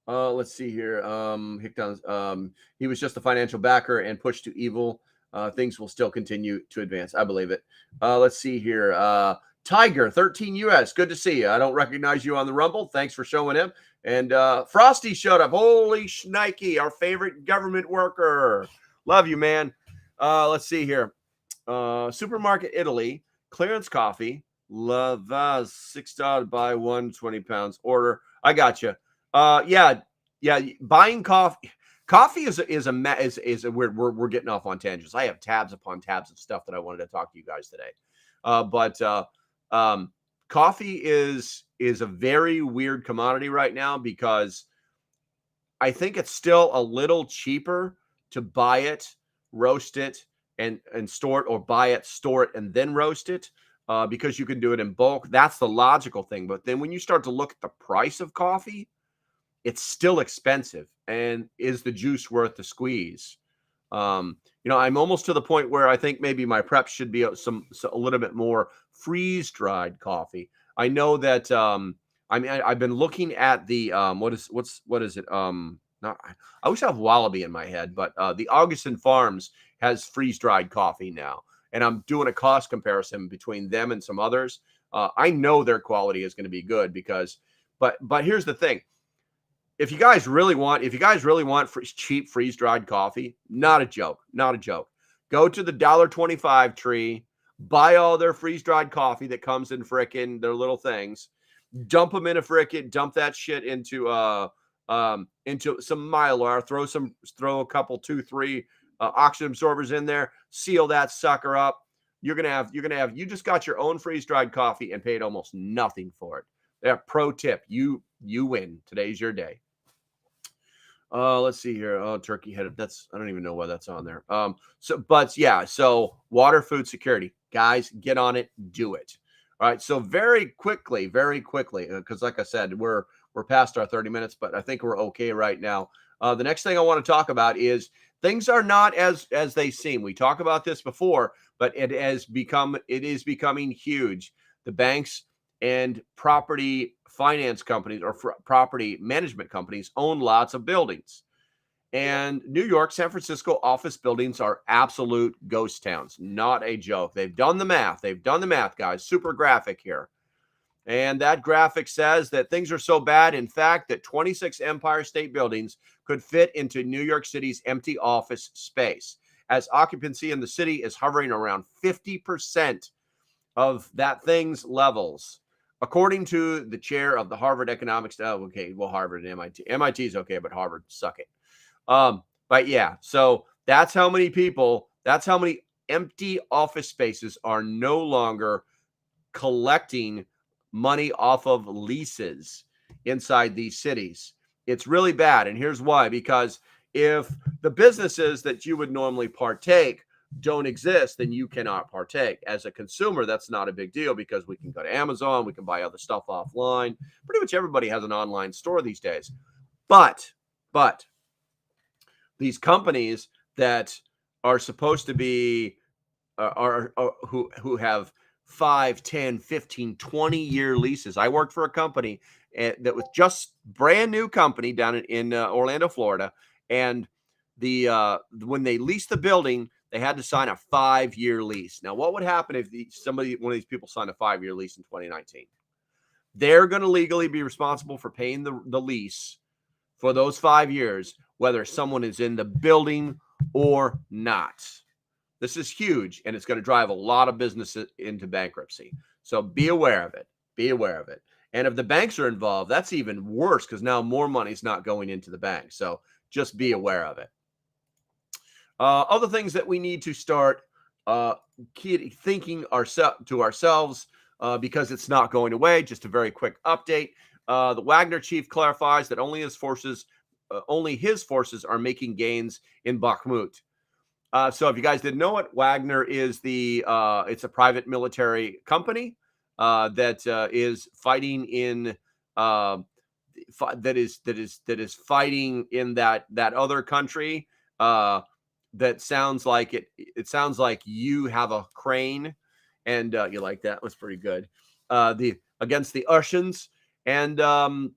Let's see here. Hicktown, he was just a financial backer and pushed to evil. Things will still continue to advance. I believe it. Let's see here. Tiger 13 US. Good to see you. I don't recognize you on the Rumble. Thanks for showing him. And Frosty showed up. Holy shnikey, our favorite government worker. Love you, man. Let's see here. Supermarket Italy, clearance coffee. Lavaz $6 buy 120 pounds order. I got you. Yeah. Buying coffee. Coffee is a weird. We're getting off on tangents. I have tabs upon tabs of stuff that I wanted to talk to you guys today. But coffee is a very weird commodity right now because I think it's still a little cheaper to buy it, roast it, and store it, or buy it, store it, and then roast it. Because you can do it in bulk. That's the logical thing. But then when you start to look at the price of coffee, it's still expensive. And is the juice worth the squeeze? I'm almost to the point where I think maybe my prep should be a little bit more freeze-dried coffee. I know that I've been looking at the what is it? I always have Wallaby in my head, but the Augustin Farms has freeze-dried coffee now. And I'm doing a cost comparison between them and some others. I know their quality is going to be good but here's the thing. If you guys really want cheap freeze-dried coffee, not a joke. Go to the $1.25 tree, buy all their freeze-dried coffee that comes in frickin' their little things, dump them in dump that shit into some Mylar, throw a couple, 2-3 oxygen absorbers in there, seal that sucker up. You just got your own freeze-dried coffee and paid almost nothing for it. Yeah, pro tip, you win. Today's your day. Let's see here. Oh, turkey headed. I don't even know why that's on there. So water food security. Guys, get on it, do it. All right. So very quickly, because like I said, we're past our 30 minutes, but I think we're okay right now. The next thing I want to talk about is things are not as they seem. We talked about this before, but it is becoming huge. The banks and property finance companies or property management companies own lots of buildings. And New York, San Francisco office buildings are absolute ghost towns. Not a joke. They've done the math, guys. Super graphic here. And that graphic says that things are so bad, in fact, that 26 Empire State Buildings could fit into New York City's empty office space, as occupancy in the city is hovering around 50% of that thing's levels. According to the chair of the Harvard Economics, Harvard and MIT. MIT is okay, but Harvard, suck it. But yeah, so that's how many empty office spaces are no longer collecting money off of leases inside these cities. It's really bad. And here's why, because if the businesses that you would normally partake don't exist, then you cannot partake. As a consumer, that's not a big deal because we can go to Amazon, we can buy other stuff offline. Pretty much everybody has an online store these days. But these companies that are supposed to be who have 5, 10, 15, 20-year leases. I worked for a company that was just brand new company down in Orlando, Florida. And when they leased the building, they had to sign a 5-year lease. Now, what would happen if one of these people signed a 5-year lease in 2019? They're going to legally be responsible for paying the lease for those 5 years, whether someone is in the building or not. This is huge, and it's going to drive a lot of businesses into bankruptcy. So be aware of it. Be aware of it. And if the banks are involved, that's even worse because now more money is not going into the bank. So just be aware of it. Other things that we need to start thinking to ourselves because it's not going away. Just a very quick update. The Wagner chief clarifies that only his forces are making gains in Bakhmut. So if you guys didn't know it, Wagner is it's a private military company that is fighting in that is fighting in that other country. That sounds like it sounds like you have a crane, and you like that? That's pretty good. Against the Russians, and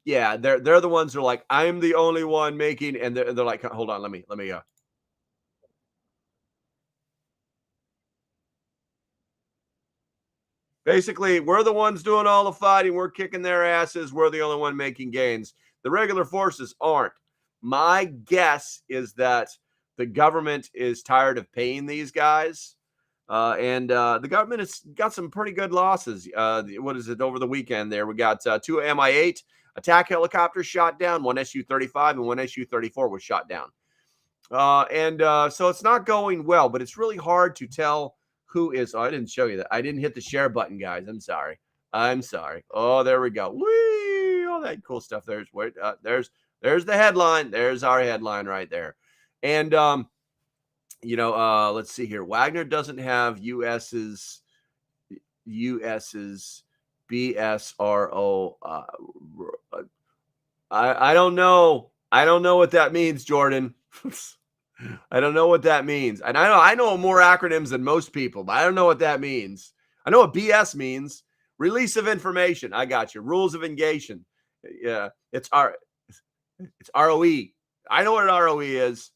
yeah, they're the ones who are like, I'm the only one making, and they're like, hold on, let me. Basically, we're the ones doing all the fighting. We're kicking their asses. We're the only one making gains. The regular forces aren't. My guess is that the government is tired of paying these guys. And the government has got some pretty good losses. What is it over the weekend there? We got 2 Mi-8 attack helicopters shot down, 1 Su-35 and 1 Su-34 was shot down. So it's not going well, but it's really hard to tell who is. Oh, I didn't show you that. I didn't hit the share button, guys. I'm sorry. Oh, there we go. Whee! All that cool stuff. There's the headline. There's our headline right there. And let's see here. Wagner doesn't have US's BSRO. I don't know. I don't know what that means, Jordan. I don't know what that means. And I know more acronyms than most people, but I don't know what that means. I know what BS means. Release of information. I got you. Rules of engagement. Yeah, it's ROE. I know what an ROE is.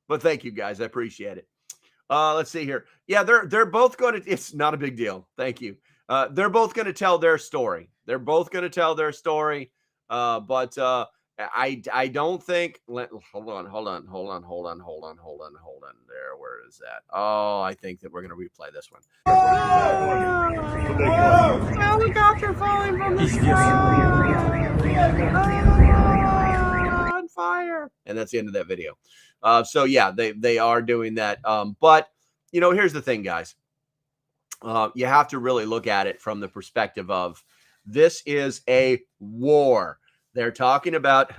But thank you, guys. I appreciate it. Let's see here. Yeah, they're both going to. It's not a big deal. Thank you. They're both going to tell their story. But I don't think. Hold on. There, where is that? Oh, I think that we're going to replay this one. Helicopter falling from the sky on fire, and that's the end of that video. So yeah, they are doing that. But here's the thing, guys. You have to really look at it from the perspective of this is a war. They're talking about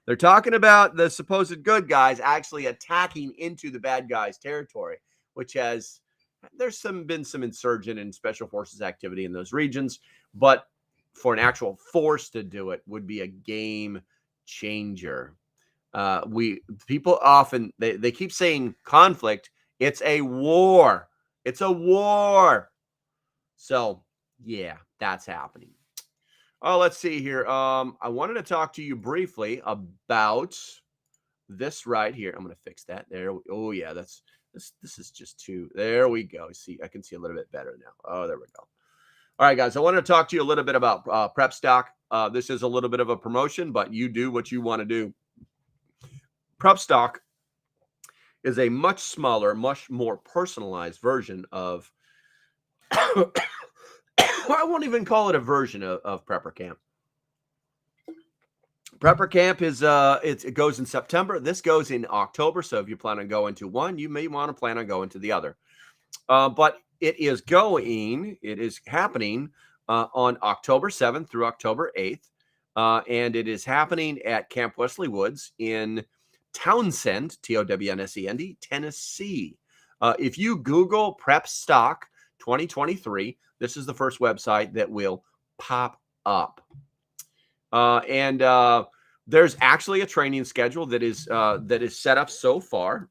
the supposed good guys actually attacking into the bad guys' territory, which there's been some insurgent and special forces activity in those regions, but for an actual force to do it would be a game changer. People often they keep saying conflict. It's a war. It's a war. So yeah, that's happening. Oh, let's see here. I wanted to talk to you briefly about this right here. I'm going to fix that. There. Oh, yeah, this is just too. There we go. See, I can see a little bit better now. Oh, there we go. All right, guys. I want to talk to you a little bit about Prep Stock. This is a little bit of a promotion, but you do what you want to do. Prep Stock is a much smaller, much more personalized version of. I won't even call it a version of Prepper Camp. Prepper Camp is it goes in September. This goes in October. So if you plan on going to one, you may want to plan on going to the other. But it is happening on October 7th through October 8th. And it is happening at Camp Wesley Woods in Townsend, Townsend, Tennessee. If you Google Prep Stock 2023, this is the first website that will pop up. And there's actually a training schedule that is set up so far.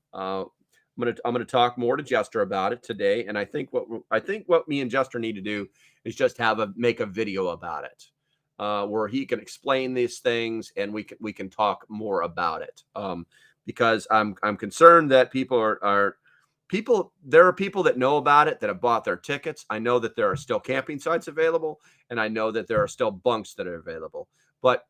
I'm gonna talk more to Jester about it today, and I think what me and Jester need to do is just make a video about it, where he can explain these things and we can talk more about it. Because I'm concerned that there are people that know about it that have bought their tickets. I know that there are still camping sites available, and I know that there are still bunks that are available. But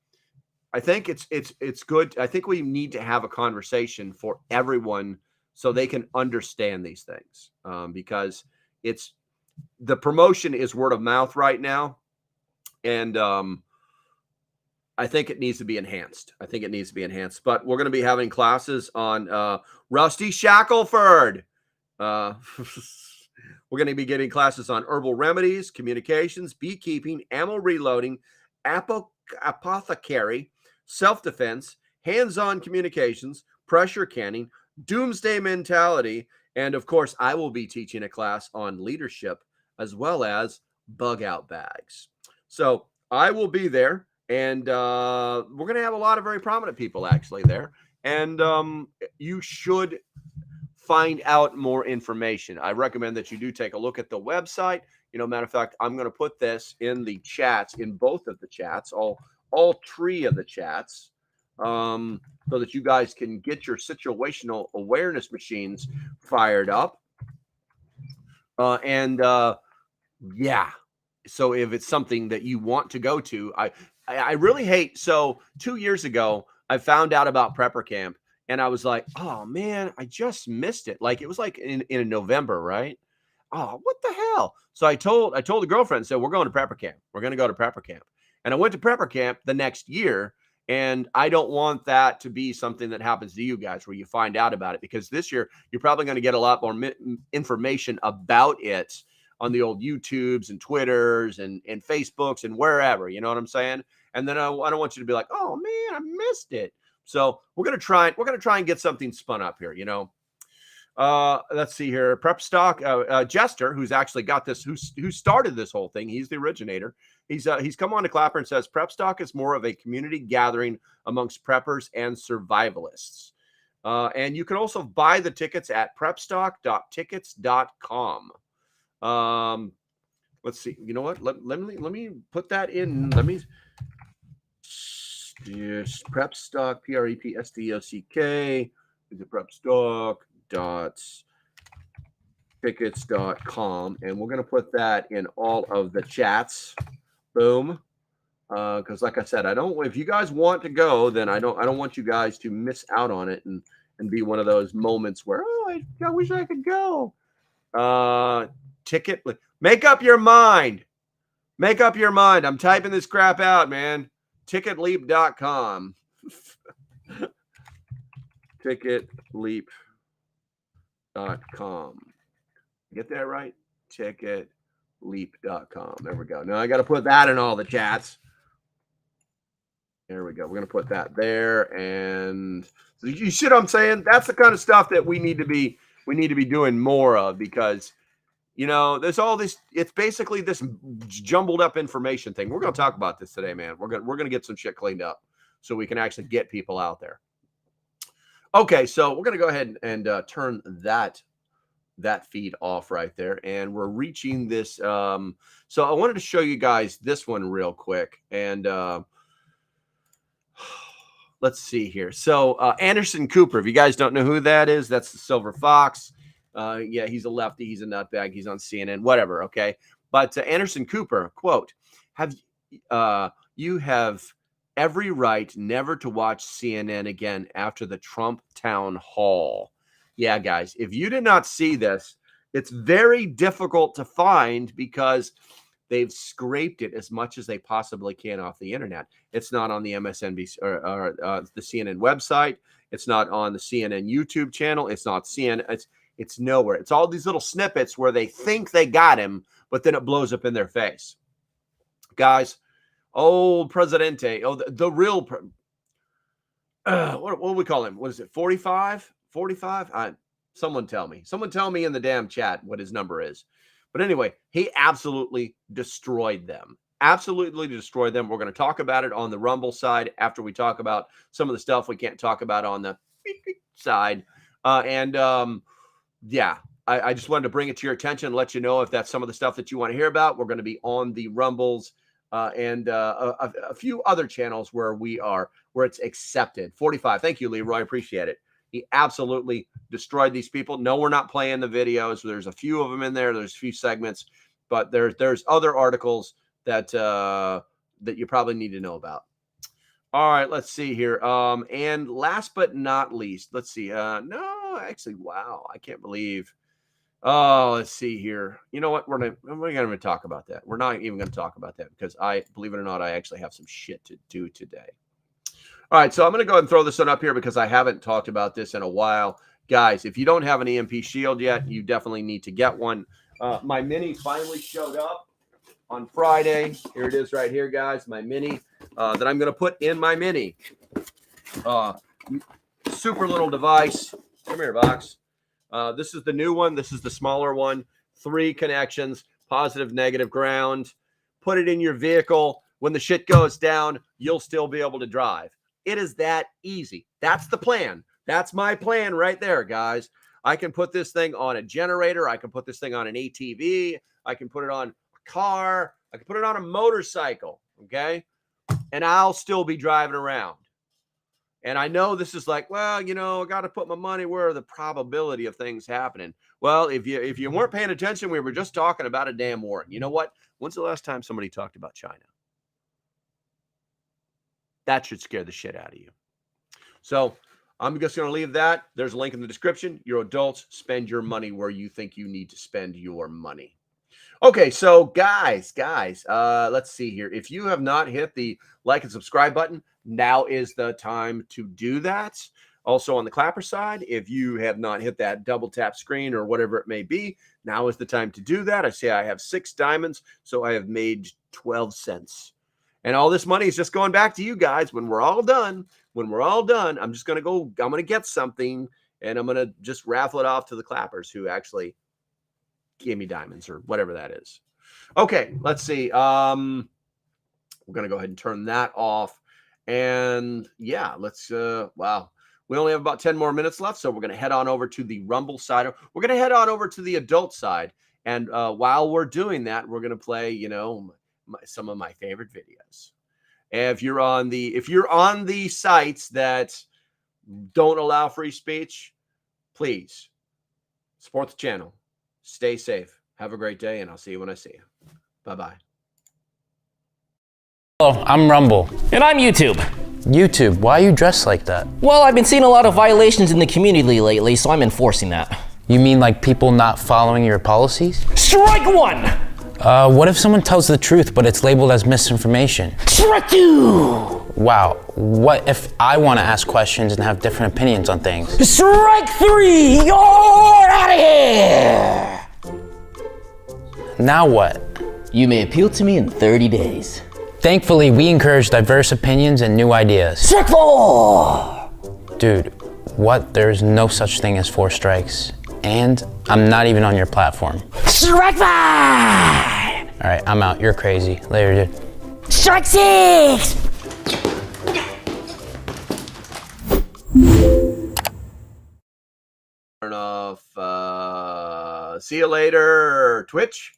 I think it's good. I think we need to have a conversation for everyone so they can understand these things, because the promotion is word of mouth right now, and I think it needs to be enhanced. But we're going to be having classes on Rusty Shackelford. We're going to be getting classes on herbal remedies, communications, beekeeping, ammo reloading, apothecary, self-defense, hands-on communications, pressure canning, doomsday mentality, and of course, I will be teaching a class on leadership as well as bug out bags. So I will be there, and we're going to have a lot of very prominent people actually there, and you should find out more information. I recommend that you do take a look at the website. Matter of fact, I'm going to put this in the chats, in both of the chats, all three of the chats, so that you guys can get your situational awareness machines fired up. Yeah. So if it's something that you want to go to, I really hate. So 2 years ago, I found out about Prepper Camp, and I was like, oh man, I just missed it. Like it was like in November, right? Oh, what the hell? So I told the girlfriend, said, we're going to Prepper Camp. We're going to go to Prepper Camp. And I went to Prepper Camp the next year. And I don't want that to be something that happens to you guys where you find out about it, because this year you're probably going to get a lot more information about it on the old YouTubes and Twitters and Facebooks and wherever, you know what I'm saying? And then I don't want you to be like, oh man, I missed it. So we're going to try and get something spun up here, let's see here. Prep Stock, Jester, who's actually got this, who started this whole thing. He's the originator. He's come on to Clapper and says Prep Stock is more of a community gathering amongst preppers and survivalists. And you can also buy the tickets at prepstock.tickets.com. Let's see. You know what? Let me put that in. Let me Prep Stock, PREPSTOCK. Is it prepstock.tickets.com, and we're going to put that in all of the chats. Boom. Because like I said, if you guys want to go, then I don't want you guys to miss out on it and be one of those moments where, oh, I wish I could go. Ticket. Make up your mind. Make up your mind. I'm typing this crap out, man. Ticketleap.com. Ticketleap.com. Get that right? Ticketleap.com. There we go. Now I got to put that in all the chats. There we go. We're going to put that there. And so you see what I'm saying? That's the kind of stuff that we need to be doing more of, because there's all this, it's basically this jumbled up information thing. We're going to talk about this today, man. We're going to get some shit cleaned up so we can actually get people out there. Okay, so we're going to go ahead and turn that feed off right there, and we're reaching this. So I wanted to show you guys this one real quick, and let's see here. So Anderson Cooper, if you guys don't know who that is, that's the Silver Fox. Yeah, he's a lefty. He's a nutbag. He's on CNN, whatever. Okay. But Anderson Cooper, quote, you have every right never to watch CNN again after the Trump town hall. Yeah, guys, if you did not see this, it's very difficult to find because they've scraped it as much as they possibly can off the internet. It's not on the MSNBC or the CNN website. It's not on the CNN YouTube channel. It's not CNN. It's nowhere. It's all these little snippets where they think they got him, but then it blows up in their face. Guys, old Presidente, the real, what do we call him? What is it, 45? 45? Someone tell me. Someone tell me in the damn chat what his number is. But anyway, he absolutely destroyed them. Absolutely destroyed them. We're going to talk about it on the Rumble side after we talk about some of the stuff we can't talk about on the side. yeah, I just wanted to bring it to your attention and let you know if that's some of the stuff that you want to hear about. We're going to be on the Rumbles and a few other channels where it's accepted. 45. Thank you, Leroy. I appreciate it. He absolutely destroyed these people. No, we're not playing the videos. There's a few of them in there. There's a few segments, but there's other articles that that you probably need to know about. All right, let's see here. And last but not least, let's see. No, actually, wow, I can't believe. Oh, let's see here. You know what? We're not going to talk about that. We're not even going to talk about that because believe it or not, I actually have some shit to do today. All right, so I'm going to go ahead and throw this one up here because I haven't talked about this in a while. Guys, if you don't have an EMP shield yet, you definitely need to get one. My Mini finally showed up on Friday. Here it is right here, guys, my Mini that I'm going to put in my Mini. Super little device. Come here, box. This is the new one. This is the smaller one. 3 connections, positive, negative ground. Put it in your vehicle. When the shit goes down, you'll still be able to drive. It is that easy. That's the plan. That's my plan right there, guys. I can put this thing on a generator. I can put this thing on an ATV. I can put it on a car. I can put it on a motorcycle, okay? And I'll still be driving around. And I know this is like, well, you know, I got to put my money where the probability of things happening. Well, if you weren't paying attention, we were just talking about a damn war. You know what? When's the last time somebody talked about China? That should scare the shit out of you. So I'm just going to leave that. There's a link in the description. You're adults. Spend your money where you think you need to spend your money. Okay, so guys, let's see here. If you have not hit the like and subscribe button, now is the time to do that. Also on the Clapper side, if you have not hit that double tap screen or whatever it may be, now is the time to do that. I say I have 6 diamonds, so I have made 12 cents. And all this money is just going back to you guys. When we're all done, I'm just going to go, I'm going to get something, and I'm going to just raffle it off to the Clappers who actually gave me diamonds or whatever that is. Okay, let's see. We're going to go ahead and turn that off. And yeah, let's, wow. We only have about 10 more minutes left, so we're going to head on over to the Rumble side. We're going to head on over to the adult side. And while we're doing that, we're going to play, you know, some of my favorite videos. If you're on the sites that don't allow free speech, please support the channel. Stay safe. Have a great day, and I'll see you when I see you. Bye-bye. Hello, I'm Rumble. And I'm YouTube. YouTube, why are you dressed like that? Well, I've been seeing a lot of violations in the community lately, so I'm enforcing that. You mean like people not following your policies? Strike 1! What if someone tells the truth, but it's labeled as misinformation? Strike 2! Wow, what if I want to ask questions and have different opinions on things? Strike 3! You're out of here! Now what? You may appeal to me in 30 days. Thankfully, we encourage diverse opinions and new ideas. Strike 4! Dude, what? There's no such thing as 4 strikes. And I'm not even on your platform. Strike 5! All right, I'm out. You're crazy. Later, dude. Strike 6! Turn off. See you later, Twitch.